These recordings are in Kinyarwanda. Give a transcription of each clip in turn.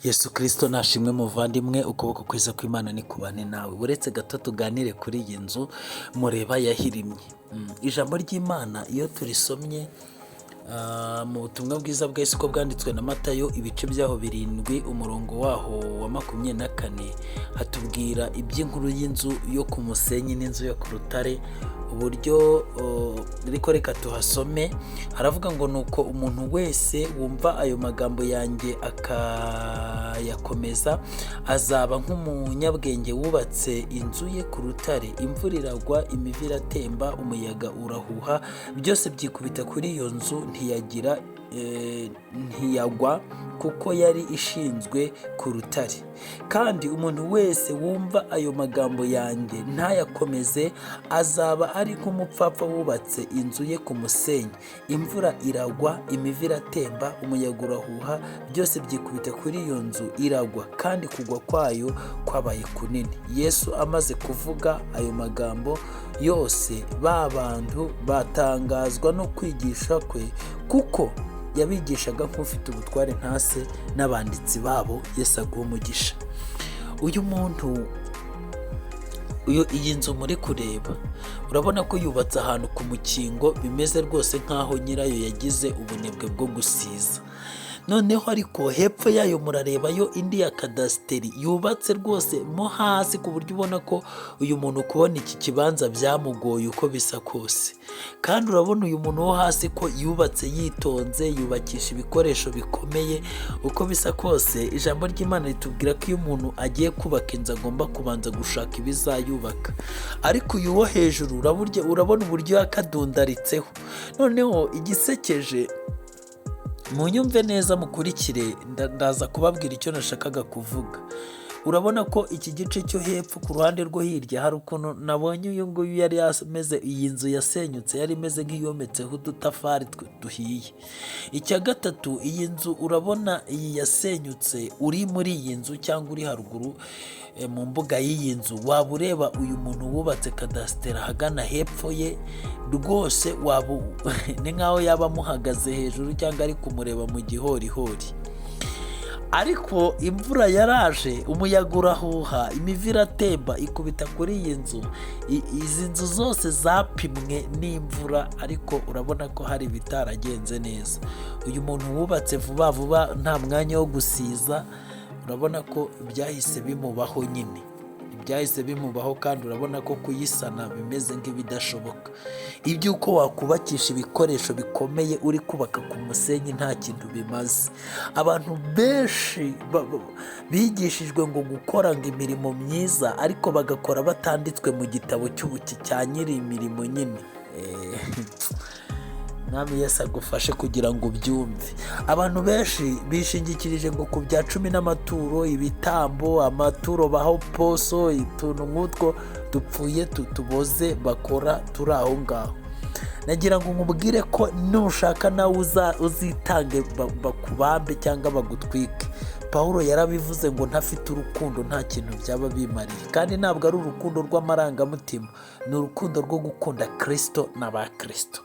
Yesu Kristo nashimwe muvandimwe, ukuboko kwiza kw'Imana ni kubane nawe. Uretse gato tuganire kuri iyi nzu mureba yahirimye. Ijambo ry'Imana iyo turisomye mu butumwa bwiza bwa Yesu ko bwanditswe na Matayo ibice byaho 7 umurongo waho wa 24 hatubwira iby'inkuru y'inzu yo ku musenyi n'inzu yo ku rutare. Uburyo riko reka tuhasome, haravuga ngo nuko umuntu wese wumva ayo magambo yanjye akayakomeza azaba nk'umunyabwenge wubatse inzu ye ku rutare. Imvura iragwa, imivu iratemba, umuyaga urahuha, byose byikubita kuri iyo nzu ntiyagwa kuko yari ishinzwe ku rutare. Kandi umuntu wese wumva ayo magambo yanjye ntayakomeze azaba ari nk'umupfapfa wubatse inzu ye ku musenyi. Imvura iragwa, imivu iratemba, umuyaga urahuha, byose byikubita kuri iyo nzu iragwa, kandi kugwa kwayo kwabaye kunini. Yesu amaze kuvuga ayo magambo yose, ba bantu batangazwa no kwigisha kwe, kuko yabigishaga nk'ufite ubutware ntase n'abanditsi babo. Yesu aguhe umugisha. Iyi nzu muri kureba, urabona ko yubatse ahantu ku mukingo, bimeze rwose nk'aho nyirayo yagize ubunebwe bwo gusiza. Noneho ariko hepfo yayo murarebayo indi ya kadasiteri yubatse rwose mo hasi, ku buryo ubona ko uyu muntu kubona iki kibanza byamugoye uko bisa kose. Kandi urabona uyu muntu wo hasi ko yubatse yitonze, yubakisha ibikoresho bikomeye. Uko bisa kose ijambo ry'Imana ritubwira ko iyo umuntu agiye kubaka inzu agomba kubanza gushaka ibizayubaka. Ariko uyu wo hejuru urabona uburyo yakadundaritseho. Noneho igisekeje, munyumve neza mukurikire, ndaza kubabwira icyo nashakaga kuvuga. Urabona ko iki gice cyo hepfo ku ruhande rwo hirya hari ukuntu nabonye uyu nguyu yari yameze, iyi nzu yasenyutse yari imeze nk'iyometseho udutafari duhiye. Icya gatatu, iyi nzu urabona iyi yasenyutse, uri muri iyi nzu cyangwa uri haruguru mu mbuga y'iyi nzu, waba ureba uyu muntu wubatse kadasiteri ahagana hepfo ye, rwose waba ni nk'aho yaba amuhagaze hejuru cyangwa ari kumureba mu gihorihori. Ariko imvura yaraje, umuyaga urahuha, imivu iratemba, ikubita kuri iyi nzu. Izi nzu zose zapimwe n'imvura, ariko urabona ko hari ibitaragenze neza. Uyu muntu wubatse vuba vuba nta mwanya wo gusiza, urabona ko byahise bimubaho nyine. Byahise bimubaho, kandi urabona ko kuyisana bimeze nk'ibidashoboka. Iby'uko wakubakisha ibikoresho bikomeye uri kubaka ku musenyi nta kintu bimaze. Abantu benshi bigishijwe ngo gukora imirimo myiza, ariko bagakora batanditswe mu gitabo cy'ubuki cya nyiri imirimo nyine. Mwami Yesu agufashe kugira ngo ubyumve. Abantu benshi bishingikirije ngo ku bya 10 n'amaturo, ibitambo, amaturo baho poso, ituntu nk'utwo dupfuye tuboze bakora turi aho ngaho. Nagira ngo nkubwire ko nushaka nawe uzitange bakubambe cyangwa bagutwike. Pawulo yarabivuze ngo ntafite urukundo nta kintu byaba bimariye. Kandi ntabwo ari urukundo rw'amarangamutima, ni urukundo rwo gukunda Kristo n'abakristo.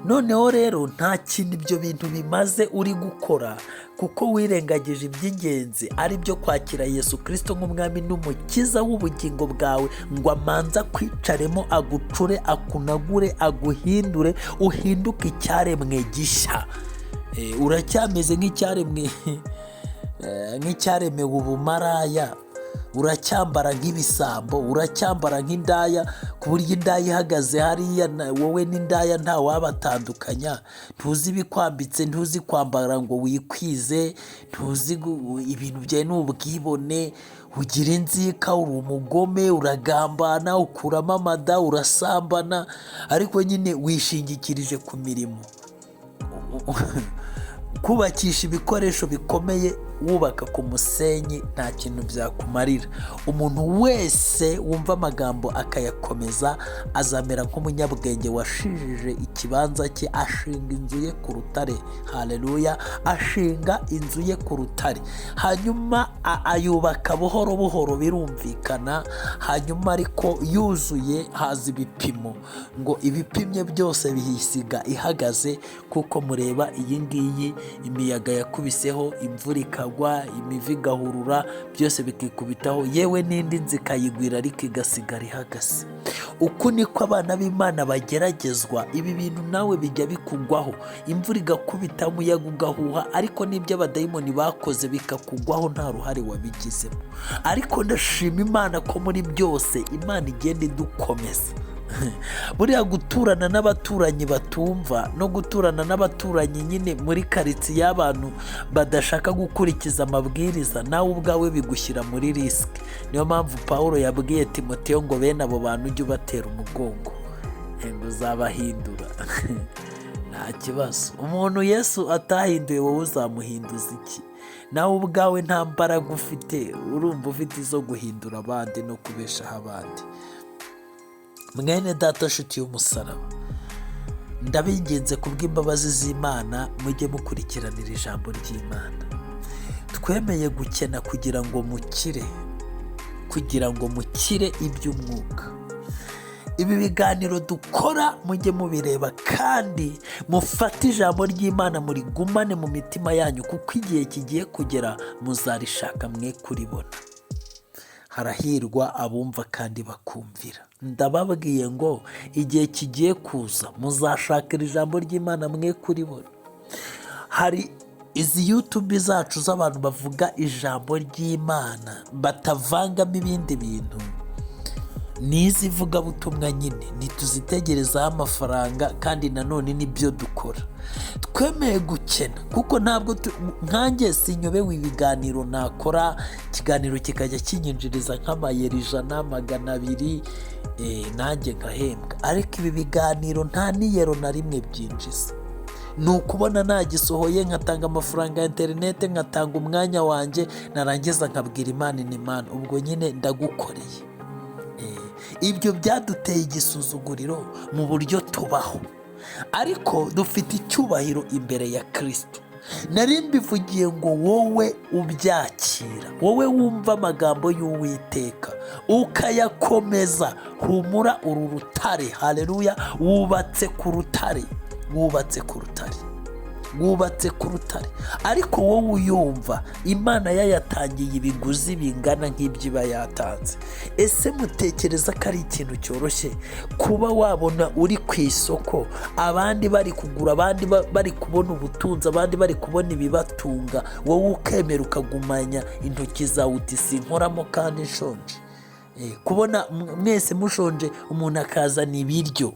Noneho rero nta kintu ibyo bintu bimaze uri gukora, kuko wirengagije iby'ingenzi, ari byo kwakira Yesu Kristo nk'umwami n'umukiza w'ubugingo bwawe, ngo amanza kwicaremo, agucure, akunagure, aguhindure, uhinduke icyaremwe gishya. Uracyameze nk'icyaremewe ubumaraya, uracyambara nk'ibisambo, uracyambara nk'indaya, ku buryo indaya ihagaze hariya wowe n'indaya nta wabatandukanya. Ntuzi ibikwambitse, ntuzi kwambara ngo wikwize, ntuzi ibintu byawe n'ubwibone, ugira inzika, uri umugome, uragambana, ukuramo amada, urasambana, ariko nyine wishingikirije ku mirimo. Kubakisha ibikoresho bikomeye wubaka ku musenyi nta kintu byakumarira. Umuntu wese wumva amagambo akayakomeza azamera nk'umunyabwenge washijije ikibanza cye, ashinga inzu ye ku rutare. Haleluya! Ashinga inzu ye ku rutare, hanyuma ayubaka buhoro buhoro, birumvikana. Hanyuma ariko yuzuye haza ibipimo, ngo ibipimye byose bihisiga ihagaze. Kuko mureba iyi ngiyi imiyaga yakubiseho, imvura ikagwa, imivu igahurura, byose bikikubitaho, yewe n'indi nzu ikayigwira ariko igasigara ihagaze. Uku niko abana b'Imana bageragezwa. Ibi bintu nawe bijya bikugwaho, imvura igakubita, umuyaga ugahuha, ariko n'ibyo abadayimoni bakoze bikakugwaho nta ruhare wabigizemo. Ariko ndashima Imana ko muri byose Imana igenda idukomeza. Buriya guturana n'abaturanyi batumva no guturana n'abaturanyi nyine muri karitsiye y'abantu badashaka gukurikiza amabwiriza, nawe ubwawe bigushyira muri risike. Niyo mpamvu Pawulo yabwiye Timoteyo ngo bene abo bantu ujye ubatera umugongo, ngo uzabahindura. Nta kibazo, umuntu Yesu atahinduye wowe uzamuhinduza iki? Nawe ubwawe nta mbaraga ufite, urumva ufite izo guhindura abandi no kubeshaho abandi. Mwene data nshuti y'umusaraba, ndabinginze kubw'imbabazi z'Imana mujye mukurikiranira ijambo ry'Imana. Twemeye gukena kugira ngo mukire iby'umwuka. Ibi biganiro dukora mujye mubireba kandi mufate ijambo ry'Imana murigumane mu mitima yanyu, kuko igihe kigiye kugera muzarishaka mwe kuribona. Harahirwa abumva kandi bakumvira. Ndababwiye ngo igihe kigiye kuza muzashakira ijambo ry'Imana mwe kuribona. Hari izi YouTube zacu z'abantu bavuga ijambo ry'Imana batavangamo ibindi bintu, n'izivugabutumwa nyine ntituzitegerezaho amafaranga, kandi nanone nibyo dukora. Twemeye gukena kuko ntabwo nkanjye sinyobewe ibiganiro nakora, ikiganiro kikajya kinyinjiriza nk'amayeri 100, 200, nanjye nkahembwa. Ariko ibi biganiro nta n'iyero na rimwe byinjiza. Ni ukubona nagisohoye nkatanga amafaranga ya interinete, nkatanga umwanya wanjye, narangiza nkabwira Imana ni Imana, ubwo nyine ndagukoreye. Ibyo byaduteye igisuzuguriro mu buryo tubaho, ariko dufite icyubahiro imbere ya Kristo. Nari mbivugiye ngo wowe ubyakira, wowe wumva amagambo y'Uwiteka ukayakomeza, humura uru rutare, haleluya, wubatse ku rutare. Ariko wowe uyumva Imana yayatangiye ibiguzi bingana nk'ibyo iba yatanze. Ese mutekereza ko ari ikintu cyoroshye kuba wabona uri ku isoko, abandi bari kugura, abandi bari kubona ubutunzi, abandi bari kubona ibibatunga, wowe ukemera ukagumanya intoki zawe uti sinkoramo kandi nshonje? Kubona mwese mushonje umuntu akazana ibiryo,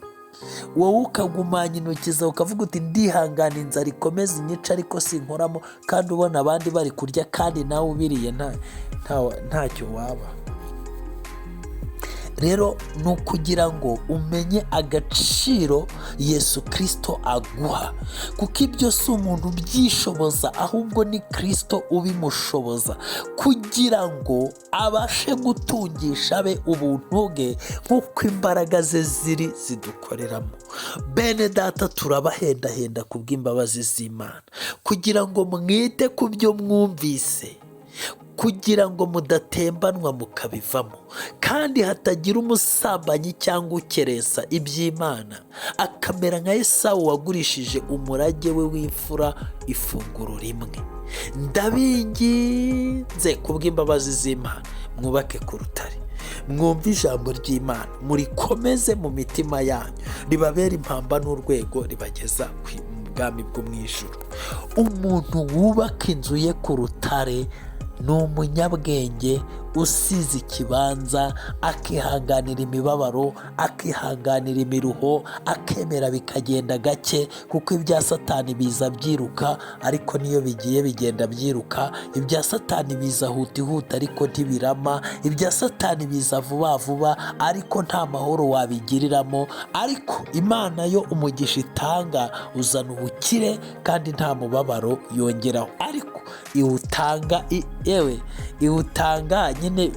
wowe ukagumanya intoki zawe ukavuga uti ndihangana inzara ikomeza inyica ariko sinkoramo, kandi ubona abandi bari kurya kandi nawe ubiriye ntacyo waba. Rero ni ukugira ngo umenye agaciro Yesu Kristo aguha, kuko ibyo si umuntu ubyishoboza, ahubwo ni Kristo ubimushoboza, kugira ngo abashe gutungisha be ubuntu bwe nk'uko imbaraga ze ziri zidukoreramo. Bene data, turabahendahenda kubw'imbabazi z'Imana kugira ngo mwite ku byo mwumvise, kugira ngo mudatembanwa mukabivamo, kandi hatagira umusambanyi cyangwa ukerensa iby'Imana akamera nka Esawu wagurishije umurage we w'imfura ifunguro rimwe. Ndabinginze kubw'imbabazi z'Imana mwubake ku rutare, mwumve ijambo ry'Imana, murikomeze mu mitima yanyu, ribabera impamba n'urwego ribageza ku bwami bwo mu ijuru. Umuntu wubaka inzu ye ku rutare ni umunyabwenge usize ikibanza, akihanganira imibabaro, akihanganira imiruho, akemera bikagenda gake, kuko ibya Satani biza byiruka ariko niyo bigiye bigenda byiruka. Ibya Satani biza hutihuta ariko ntibirama, ibya Satani biza vuba vuba ariko nta mahoro wabigiriramo. Ariko Imana yo umugisha itanga uzana ubukire kandi nta mubabaro yongeraho, ariko iwutanga nyine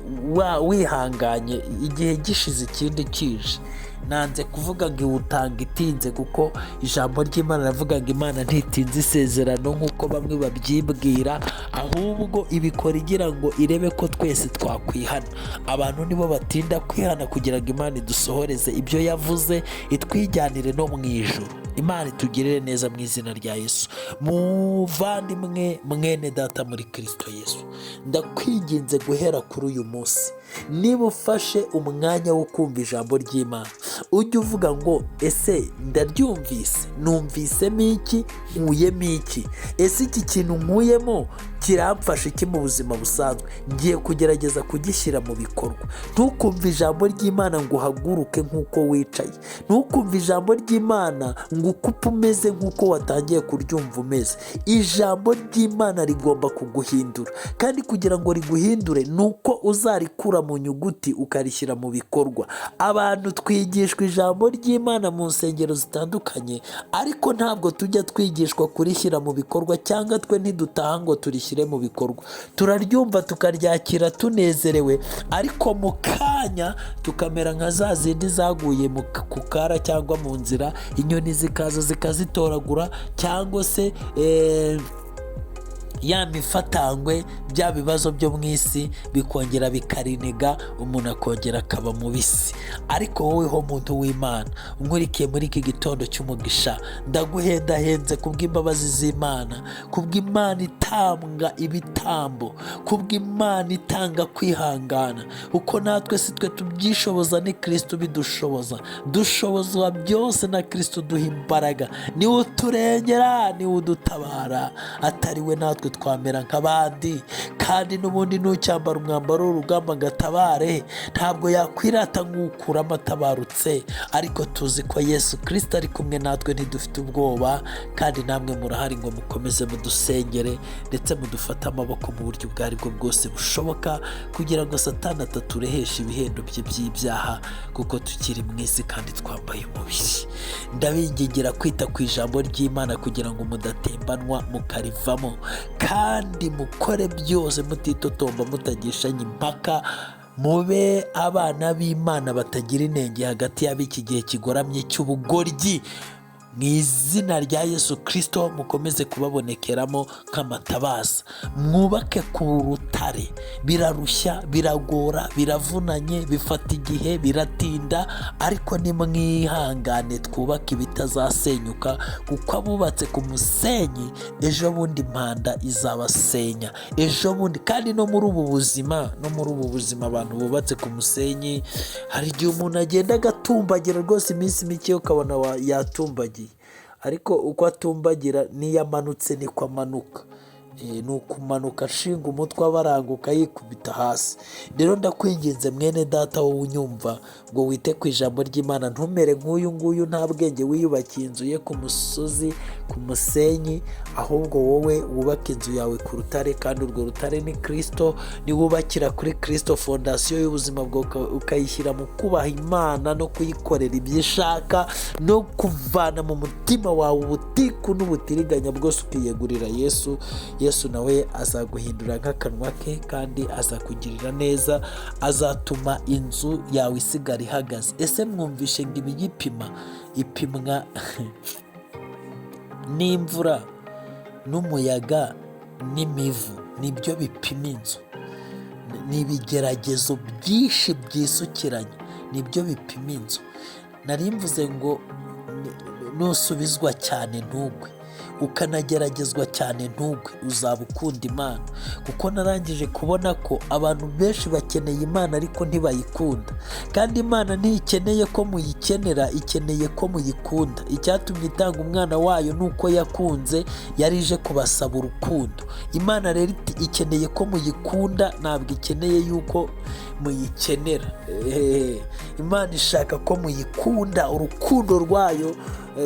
wihanganye igihe gishize ikindi kije. Nanze kuvuga ngo iwutanga itinze, kuko ijambo ry'Imana ravuga ngo Imana ntitinze isezerano nk'uko bamwe babyibwira, ahubwo ibikora igira ngo irebe ko twese twakwihana. Abantu nibo batinda kwihana kugira ngo Imana idusohoreze ibyo yavuze, itwijyanire no mu ijuru. Imana itugirire neza mu izina rya Yesu. Muvandimwe mwene data muri Kristo Yesu, ndakwinginze guhera kuri uyu munsi, niba ufashe umwanya wo kumva ijambo ry'Imana, ujye uvuga ngo ese ndaryumvise, numvisemo iki, nkuyemo iki, ese iki kintu nkuyemo kiramfasha iki mu buzima busanzwe, ngiye kugerageza kugishyira mu bikorwa. Ntukumve ijambo ry'Imana ngo uhaguruke nk'uko wicaye, ntukumve ijambo ry'Imana ngo ukupe umeze nk'uko watangiye kuryumva umeze. Ijambo ry'Imana rigomba kuguhindura, kandi kugira ngo riguhindure ni uko uzarikura mu nyuguti ukarishyira mu bikorwa. Abantu twigishwa ijambo ry'Imana mu nsengero zitandukanye, ariko ntabwo tujya twigishwa kurishyira mu bikorwa, cyangwa twe ntidutaha ngo turishyire mu bikorwa. Turaryumva tukaryakira tunezerewe, ariko mu kanya tukamera nka za zindi zaguye ku kara cyangwa mu nzira, inyoni zikaza zikazitoragura, cyangwa se ya mifatangwe, bya bibazo byo mu isi bikongera bikariniga, umuntu akongera akaba mubisi. Ariko woweho muntu w'Imana unkurikiye muri iki gitondo cy'umugisha, ndaguhendahenze kubw'imbabazi z'Imana, kubw'Imana itanga ibitambo, kubw'Imana itanga kwihangana, kuko natwe si twe tubyishoboza, ni Kristo bidushoboza. Dushobozwa byose na Kristo duha imbaraga, niwe uturengera, niwe udutabara, atari we natwe twamera nk'abandi. Kandi n'ubundi n'ucyambara umwambaro w'urugamba ngo atabare, ntabwo yakwirata nk'ukuramo atabarutse. Ariko tuzi ko Yesu Kristo ari kumwe natwe, ntidufite ubwoba. Kandi namwe murahari ngo mukomeze mudusengere, ndetse mudufate amaboko mu buryo ubwo ari bwo bwose bushoboka, kugira ngo Satani ataturehesha ibihendo bye by'ibyaha, kuko tukiri mu isi kandi twambaye umubiri. Ndabingingira kwita ku ijambo ry'Imana kugira ngo mudatembanwa mukarivamo, kandi mukore byose mutitotomba, mutagishanya impaka, mube abana b'Imana batagira inenge hagati y'ab'iki gihe kigoramye cy'ubugoryi. Mu izina rya Yesu Kristo mukomeze kubabonekeramo nk'amatabaza. Mwubake ku rutare. Birarushya, biragora, biravunanye, bifata igihe, biratinda, ariko nimwihangane twubake ibitazasenyuka, kuko abubatse ku musenyi ejo bundi impanda izabasenya. Ejo bundi kandi no muri ubu buzima abantu bubatse ku musenyi, hari igihe umuntu agenda agatumbagira rwose iminsi mike ukabona yatumbagiye, ariko uko atumbagira n'iyo amanutse niko amanuka. Ni ukumanuka ashinga umutwe abaranguka yikubita hasi. Rero ndakwinginze mwene data wowe unyumva, ngo wite ku ijambo ry'Imana, ntumere nk'uyu nguyu nta bwenge wiyubakiye inzu ye ku musozi, ku musenyi, ahubwo wowe wubake inzu yawe ku rutare, kandi urwo rutare ni Kristo. Niwubakira kuri Kristo fondasiyo y'ubuzima bwawe, ukayishyira mu kubaha Imana no kuyikorera ibyo ishaka, no kuvana mu mutima wawe ubutiku n'ubutiriganya bwose ukiyegurira Yesu. Yesu nawe azaguhindura nk'akanwa ke, kandi azakugirira neza, azatuma inzu yawe isigara ihagaze. Ese mwumvishe ngo ibiyipima ipimwa n'imvura n'umuyaga n'imivu, nibyo bipima inzu. Ni ibigeragezo byinshi byisukiranye, nibyo bipima inzu. Nari mvuze ngo nusubizwa cyane ntugwe, ukanageragezwa cyane ntugwe, uzaba ukunda Imana. Kuko narangije kubona ko abantu benshi bakeneye Imana ariko ntibayikunda, kandi Imana ntikeneye ko muyikenera, ikeneye ko muyikunda. Icyatumye itanga umwana wayo nuko yakunze, yari ije kubasaba urukundo. Imana rero ikeneye ko muyikunda, ntabwo ikeneye yuko muyikenera. Imana ishaka ko muyikunda, urukundo rwayo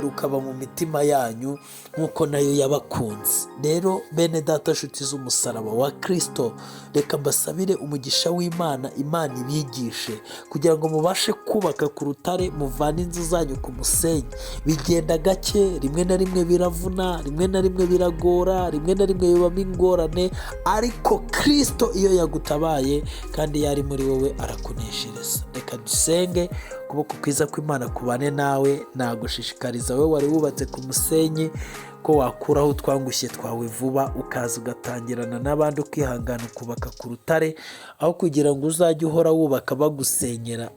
rukaba mu mitima yanyu nk'uko nayo yabakunze. Rero bene data, nshuti z'umusaraba wa Kristo, reka mbasabire umugisha w'Imana, Imana ibigishe kugira ngo mubashe kubaka ku rutare, muvane inzu zanyu ku musenyi. Bigenda gake, rimwe na rimwe biravuna, rimwe na rimwe biragora, rimwe na rimwe bibamo ingorane, ariko Kristo iyo yagutabaye kandi yari muri wowe arakuneshereza. Reka dusenge. Ukuboko kwiza kw'Imana kubane nawe. Nagushishikariza wowe wari wubatse ku musenyi ko wakuraho utwangushye twawe vuba, ukaza ugatangirana n'abandi, ukihangana ukubaka ku rutare, aho kugira ngo uzajye uhora wubaka bagusenyera.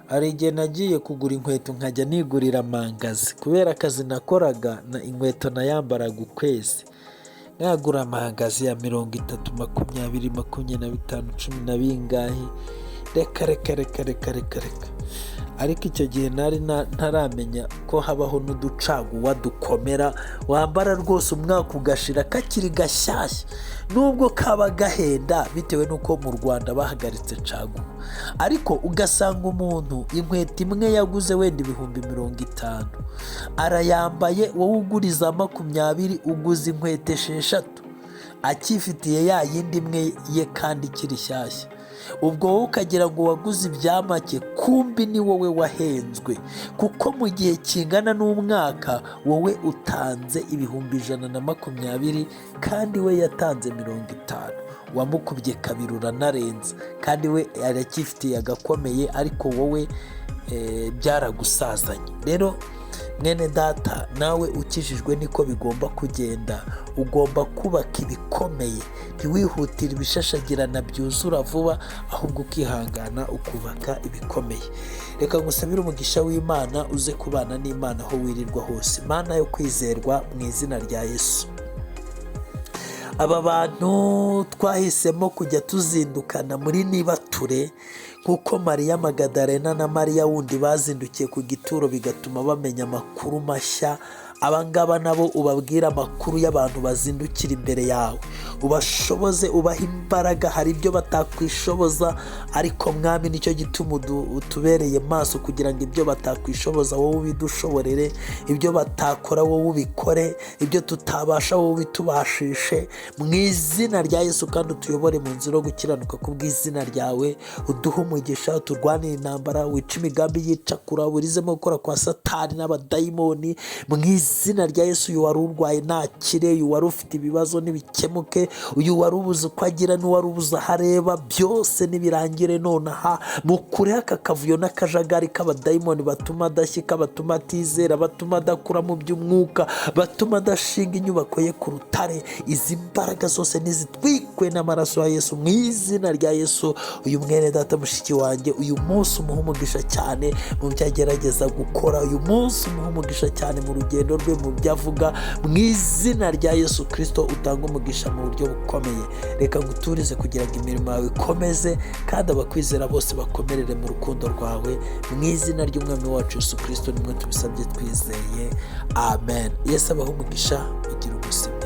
hari igihe nagiye kugura inkweto nkajya nigurira mangazi kubera akazi nakoraga, inkweto nayambaraga ukwezi, nkagura mangazi ya 30, 20, 25, 10 na bingahe, reka. Ariko icyo gihe nari ntaramenya ko habaho n'uducaguwa dukomera wambara rwose umwaka ugashira kakiri gashyashya, nubwo kaba gahenda bitewe n'uko mu Rwanda bahagaritse caguwa. Ariko ugasanga umuntu inkweto imwe yaguze wenda 50,000 arayambaye, wowe uguriza 20 uguze inkweto 6 akifitiye ya yindi imwe ye kandi ikiri shyashya. Ubwo wowe ukagira ngo waguze ibya make, kumbi ni wowe wahenzwe, kuko mu gihe kingana n'umwaka wowe utanze 120 kandi we yatanze 50. Wamukubye kabiri uranarenza, kandi we aracyifitiye agakomeye, ariko wowe byaragusazanye. Rero mwene data, nawe ukijijwe niko bigomba kugenda. Ugomba kubaka ibikomeye, ntiwihutire ibishashagirana byuzura vuba, ahubwo ukihangana ukubaka ibikomeye. Reka ngusabire umugisha w'Imana uze kubana n'Imana aho wirirwa hose. Imana yo kwizerwa mu izina rya Yesu. Aba bantu twahisemo kujya tuzindukana muri nibature, kuko Mariya Magadalena na Mariya wundi bazindukiye ku gituro bigatuma bamenya amakuru mashya. Abangaba nabo ubabwira amakuru y'abantu bazindukira imbere yawe, ubashoboze, ubaha imbaraga. Hari ibyo batakwishoboza, ariko Mwami nicyo gituma utubereye maso kugira ngo ibyo batakwishoboza wowe ubidushoborere, ibyo batakora wowe ubikore, ibyo tutabasha wowe ubitubashishe mu izina rya Yesu, kandi utuyobore mu nzira yo gukiranuka kubw'izina ryawe. Uduhe umugisha, uturwanire intambara, wice imigambi y'icakura, burizemo gukora kwa Satani n'abadayimoni mu izina rya Yesu. Uyu wari urwaye nakire, uyu wari ufite ibibazo nibikemuke, uyu wari ubuze uko agira n'uwari ubuze aho areba, byose nibirangire nonaha. Mukureho aka kavuyo n'akajagari k'abadayimoni batuma adashyika, batuma atizera, batuma adakura mu by'umwuka, batuma adashinga inyubako ye ku rutare. Izi mbaraga zose nizitwikwe n'amaraso ya Yesu mu izina rya Yesu. Uyu mwene data mushiki wanjye, uyu munsi umuhe umugisha cyane mu byo agerageza gukora, uyu munsi umuhe umugisha cyane mu rugendo rwe, mu byo avuga, mu izina rya Yesu Kristo. Utanga umugisha mu buryo bukomeye. Reka nguturize kugira ngo imirimo yawe ikomeze, kandi abakwizera bose bakomerere mu rukundo rwawe, mu izina ry'umwami wacu Yesu Kristo nimwe tubisabye twizeye, amen. Yesu abahe umugisha, ugira ubuzima.